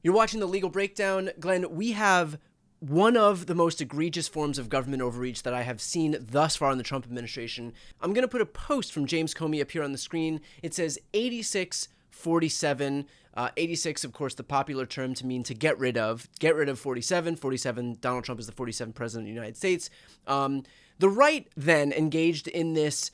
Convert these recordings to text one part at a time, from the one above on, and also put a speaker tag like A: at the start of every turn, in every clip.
A: You're watching The Legal Breakdown. Glenn, we have one of the most egregious forms of government overreach that I have seen thus far in the Trump administration. I'm going to put a post from James Comey up here on the screen. It says 8647. 86, of course, the popular term to mean to get rid of 47. 47, Donald Trump is the 47th president of the United States. The right then engaged in this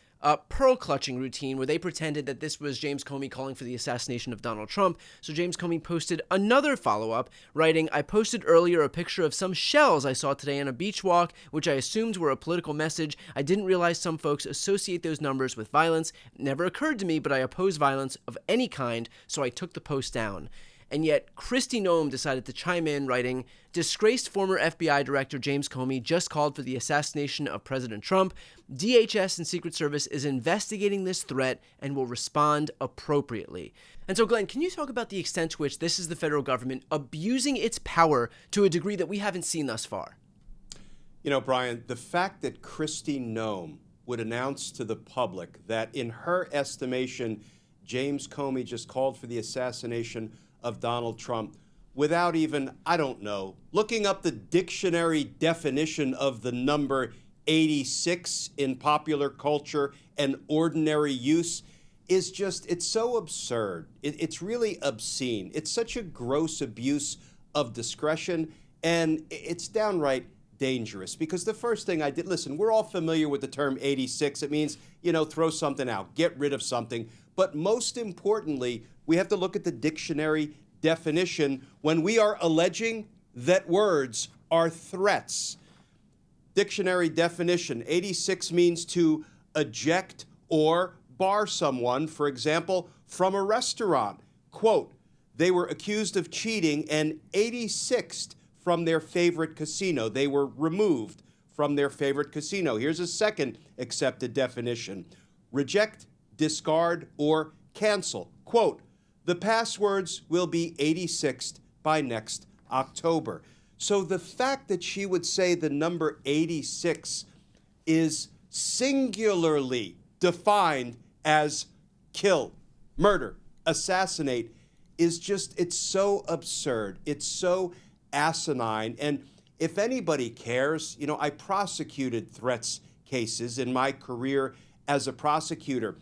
A: pearl-clutching routine where they pretended that this was James Comey calling for the assassination of Donald Trump. So James Comey posted another follow-up, writing, "I posted earlier a picture of some shells I saw today on a beach walk, which I assumed were a political message. I didn't realize some folks associate those numbers with violence. It never occurred to me, but I oppose violence of any kind, so I took the post down." And yet, Kristi Noem decided to chime in, writing, "Disgraced former FBI Director James Comey just called for the assassination of President Trump. DHS and Secret Service is investigating this threat and will respond appropriately." And so, Glenn, can you talk about the extent to which this is the federal government abusing its power to a degree that we haven't seen thus far?
B: You know, Brian, the fact that Kristi Noem would announce to the public that, in her estimation, James Comey just called for the assassination of Donald Trump without even, I don't know, looking up the dictionary definition of the number 86 in popular culture and ordinary use is just, it's so absurd. It's really obscene. It's such a gross abuse of discretion, and it's downright dangerous. Because the first thing I did, listen, we're all familiar with the term 86. It means, throw something out, get rid of something. But most importantly, we have to look at the dictionary definition when we are alleging that words are threats. Dictionary definition, 86 means to eject or bar someone, for example, from a restaurant. Quote, "They were accused of cheating and 86th from their favorite casino." They were removed from their favorite casino. Here's a second accepted definition. Reject, discard, or cancel. Quote, "The passwords will be 86th by next October." So the fact that she would say the number 86 is singularly defined as kill, murder, assassinate is just, it's so absurd. It's so asinine. And if anybody cares, I prosecuted threats cases in my career as a prosecutor.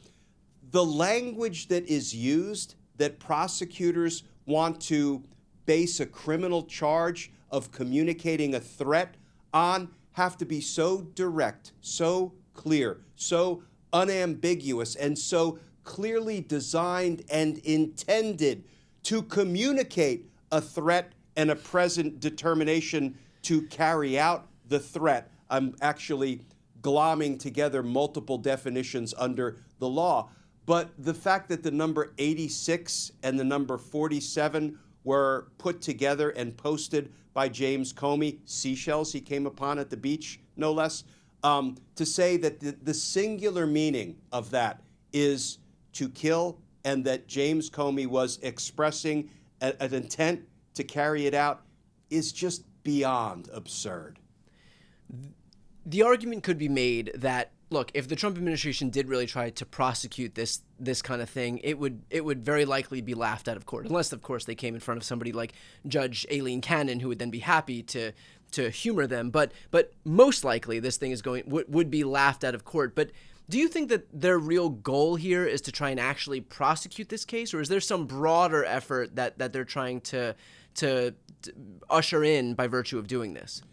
B: The language that is used that prosecutors want to base a criminal charge of communicating a threat on have to be so direct, so clear, so unambiguous, and so clearly designed and intended to communicate a threat and a present determination to carry out the threat. I'm actually glomming together multiple definitions under the law. But the fact that the number 86 and the number 47 were put together and posted by James Comey, seashells he came upon at the beach, no less, to say that the singular meaning of that is to kill, and that James Comey was expressing an intent to carry it out is just beyond absurd.
A: The argument could be made that, look, if the Trump administration did really try to prosecute this kind of thing, it would very likely be laughed out of court, unless, of course, they came in front of somebody like Judge Aileen Cannon, who would then be happy to humor them. But most likely, this thing would be laughed out of court. But do you think that their real goal here is to try and actually prosecute this case, or is there some broader effort that they're trying to usher in by virtue of doing this?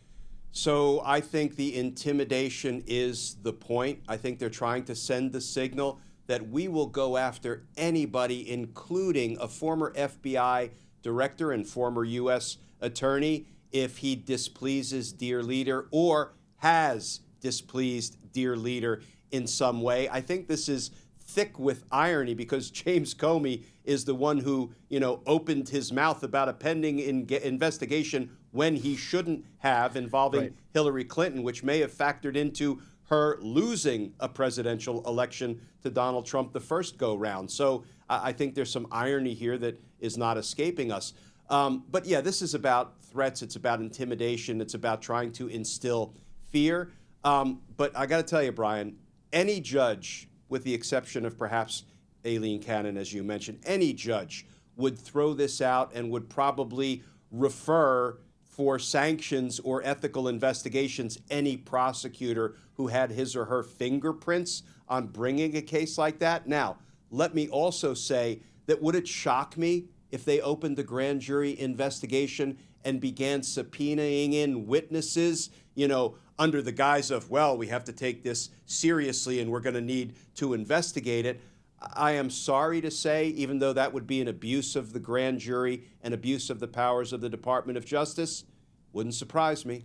B: So I think the intimidation is the point. I think they're trying to send the signal that we will go after anybody, including a former FBI director and former U.S. attorney, if he displeases dear leader or has displeased dear leader in some way. I think this is thick with irony because James Comey is the one who, opened his mouth about a pending investigation when he shouldn't have, involving Hillary Clinton, which may have factored into her losing a presidential election to Donald Trump the first go-round. So I think there's some irony here that is not escaping us. But yeah, this is about threats. It's about intimidation. It's about trying to instill fear. But I got to tell you, Brian, any judge, with the exception of perhaps Aileen Cannon, as you mentioned, any judge would throw this out and would probably refer for sanctions or ethical investigations any prosecutor who had his or her fingerprints on bringing a case like that. Now, let me also say that would it shock me if they opened the grand jury investigation and began subpoenaing in witnesses, under the guise of, well, we have to take this seriously and we're going to need to investigate it? I am sorry to say, even though that would be an abuse of the grand jury and abuse of the powers of the Department of Justice, wouldn't surprise me.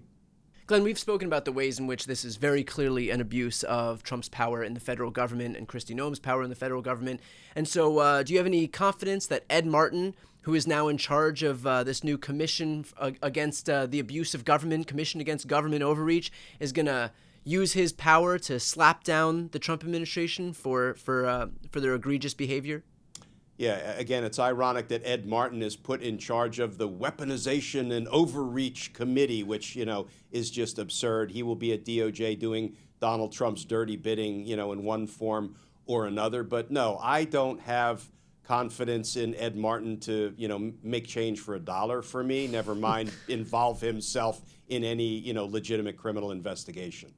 A: Glenn, we've spoken about the ways in which this is very clearly an abuse of Trump's power in the federal government and Kristi Noem's power in the federal government. And so do you have any confidence that Ed Martin, who is now in charge of this new commission against the abuse of government, Commission Against Government Overreach, is going to use his power to slap down the Trump administration for their egregious behavior?
B: Yeah, again, it's ironic that Ed Martin is put in charge of the Weaponization and Overreach Committee, which, is just absurd. He will be at DOJ doing Donald Trump's dirty bidding, in one form or another. But no, I don't have confidence in Ed Martin to, make change for $1 for me, never mind involve himself in any, legitimate criminal investigation.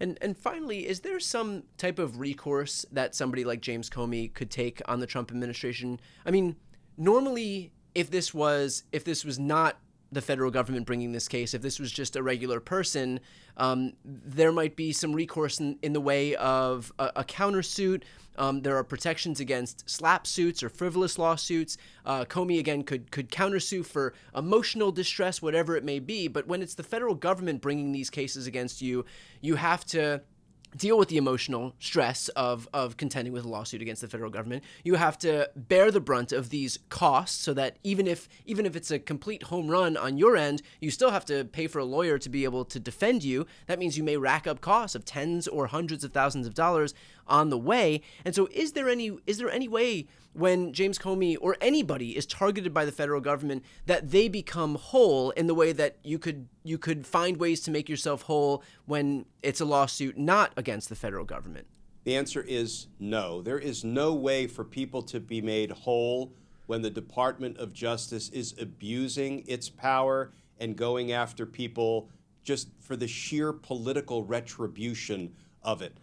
A: And finally, is there some type of recourse that somebody like James Comey could take on the Trump administration? I mean, normally, if this was not the federal government bringing this case, if this was just a regular person, there might be some recourse in the way of a countersuit. There are protections against slap suits or frivolous lawsuits. Comey, again, could countersue for emotional distress, whatever it may be. But when it's the federal government bringing these cases against you, you have to deal with the emotional stress of contending with a lawsuit against the federal government. You have to bear the brunt of these costs so that even if it's a complete home run on your end, you still have to pay for a lawyer to be able to defend you. That means you may rack up costs of tens or hundreds of thousands of dollars on the way. And so is there any way when James Comey or anybody is targeted by the federal government that they become whole in the way that you could find ways to make yourself whole when it's a lawsuit not against the federal government?
B: The answer is no. There is no way for people to be made whole when the Department of Justice is abusing its power and going after people just for the sheer political retribution of it.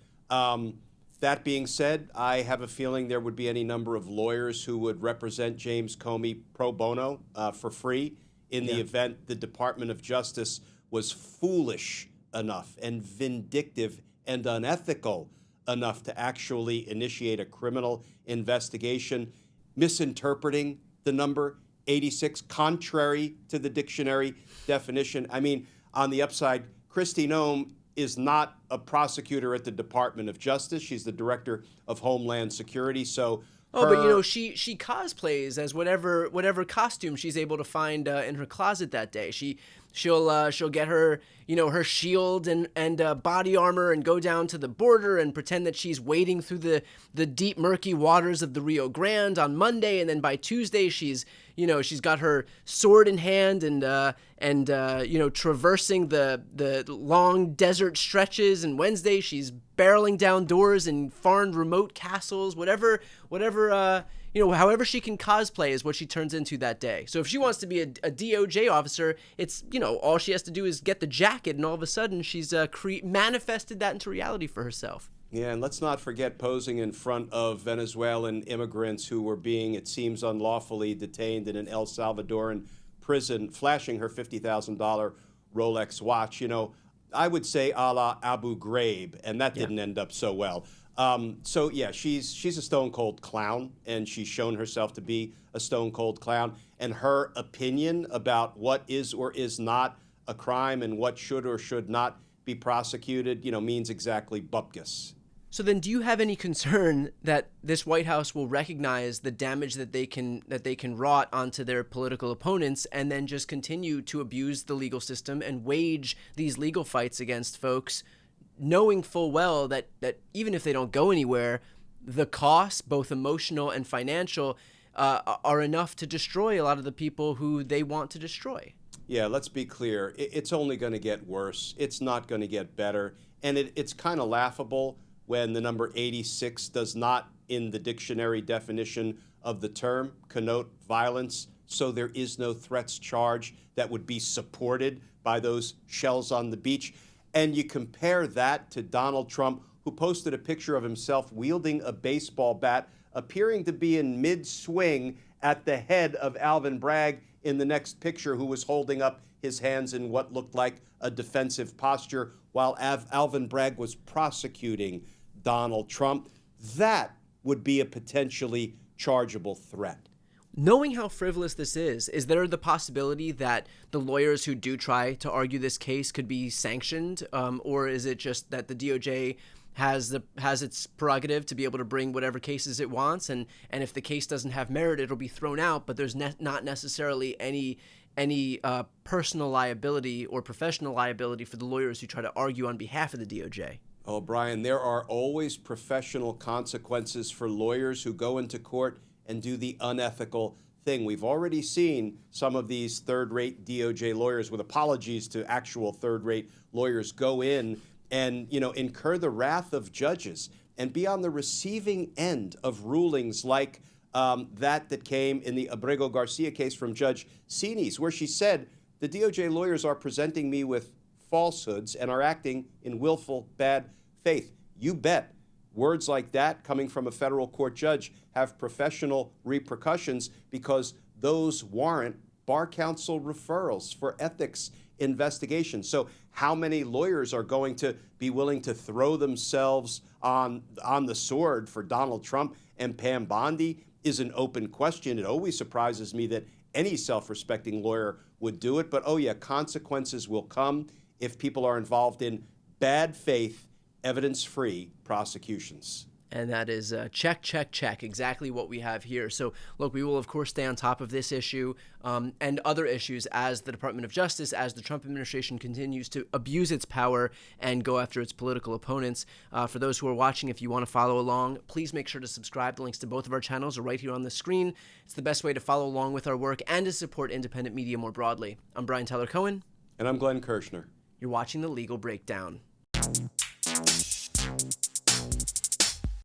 B: That being said, I have a feeling there would be any number of lawyers who would represent James Comey pro bono for free in the event the Department of Justice was foolish enough and vindictive and unethical enough to actually initiate a criminal investigation, misinterpreting the number 86, contrary to the dictionary definition. I mean, on the upside, Kristi Noem is not a prosecutor at the Department of Justice. She's the director of Homeland Security. So,
A: but she cosplays as whatever costume she's able to find in her closet that day. She'll get her her shield and body armor and go down to the border and pretend that she's wading through the deep murky waters of the Rio Grande on Monday, and then by Tuesday she's got her sword in hand and traversing the long desert stretches, and Wednesday she's barreling down doors in far and remote castles, whatever however she can cosplay is what she turns into that day. So if she wants to be a DOJ officer, it's, all she has to do is get the jacket, and all of a sudden she's manifested that into reality for herself.
B: Yeah, and let's not forget posing in front of Venezuelan immigrants who were being, it seems, unlawfully detained in an El Salvadoran prison, flashing her $50,000 Rolex watch. I would say a la Abu Ghraib, and that didn't end up so well. She's a stone-cold clown, and she's shown herself to be a stone-cold clown. And her opinion about what is or is not a crime and what should or should not be prosecuted, means exactly bupkis.
A: So then, do you have any concern that this White House will recognize the damage that they can wrought onto their political opponents, and then just continue to abuse the legal system and wage these legal fights against folks, knowing full well that even if they don't go anywhere, the costs, both emotional and financial, are enough to destroy a lot of the people who they want to destroy?
B: Yeah, let's be clear. It's only going to get worse. It's not going to get better. And it's kind of laughable when the number 86 does not, in the dictionary definition of the term connote violence, so there is no threats charge that would be supported by those shells on the beach. And you compare that to Donald Trump, who posted a picture of himself wielding a baseball bat, appearing to be in mid-swing at the head of Alvin Bragg in the next picture, who was holding up his hands in what looked like a defensive posture while Alvin Bragg was prosecuting Donald Trump. That would be a potentially chargeable threat.
A: Knowing how frivolous this is there the possibility that the lawyers who do try to argue this case could be sanctioned? Or is it just that the DOJ has its prerogative to be able to bring whatever cases it wants, and if the case doesn't have merit, it'll be thrown out, but there's not necessarily any personal liability or professional liability for the lawyers who try to argue on behalf of the DOJ?
B: Oh, Brian, there are always professional consequences for lawyers who go into court and do the unethical thing. We've already seen some of these third-rate DOJ lawyers, with apologies to actual third-rate lawyers, go in and incur the wrath of judges and be on the receiving end of rulings like that came in the Abrego Garcia case from Judge Sines, where she said the DOJ lawyers are presenting me with falsehoods and are acting in willful bad faith. You bet. Words like that coming from a federal court judge have professional repercussions, because those warrant bar counsel referrals for ethics investigations. So how many lawyers are going to be willing to throw themselves on the sword for Donald Trump and Pam Bondi is an open question. It always surprises me that any self-respecting lawyer would do it. But, oh yeah, consequences will come if people are involved in bad faith, evidence-free prosecutions.
A: And that is check, check, check, exactly what we have here. So, look, we will, of course, stay on top of this issue and other issues as the Department of Justice, as the Trump administration continues to abuse its power and go after its political opponents. For those who are watching, if you want to follow along, please make sure to subscribe. The links to both of our channels are right here on the screen. It's the best way to follow along with our work and to support independent media more broadly. I'm Brian Tyler Cohen.
B: And I'm Glenn Kirshner.
A: You're watching The Legal Breakdown.